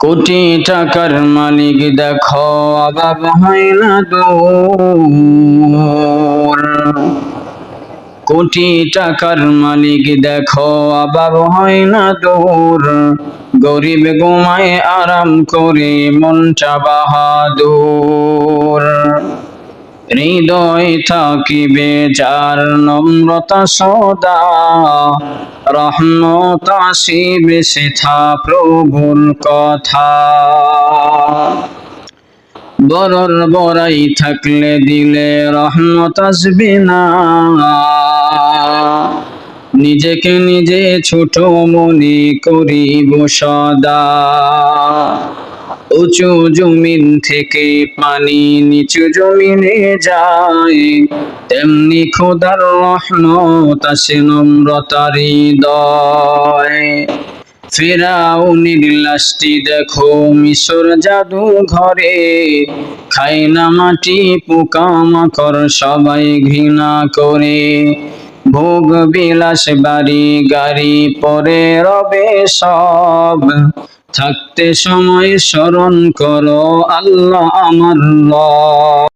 কোটি টাকার মালিক দেখো অভাব হয় না দূর। কোটি টাকার মালিক দেখো অভাব হয় না দূর। গরিব ঘুমায় আরাম করে মনটা বাহাদুর। হৃদয় থাকিবে যার নম্রতা সদা, রহমত আসিবে সেথা প্রভুর কথা। বরর বড়াই থাকলে দিলে রহমত আসবে না, নিজেকে নিজে ছোট মনে করিব সদা। উঁচু জমিন থেকে পানি নিচু জমিনে যায়, তেমনি খোদার রহমত আসে নম্রতার হৃদয়। ফিরআউনের লাশটি দেখো মিশর জাদু ঘরে, খায় না মাটি পোকামাকড় সবাই ঘৃণা করে। ভোগ বিলাস বাড়ি গাড়ি পরে রবে সব, থাকতে সময় স্মরণ করো আল্লাহ আমার রব।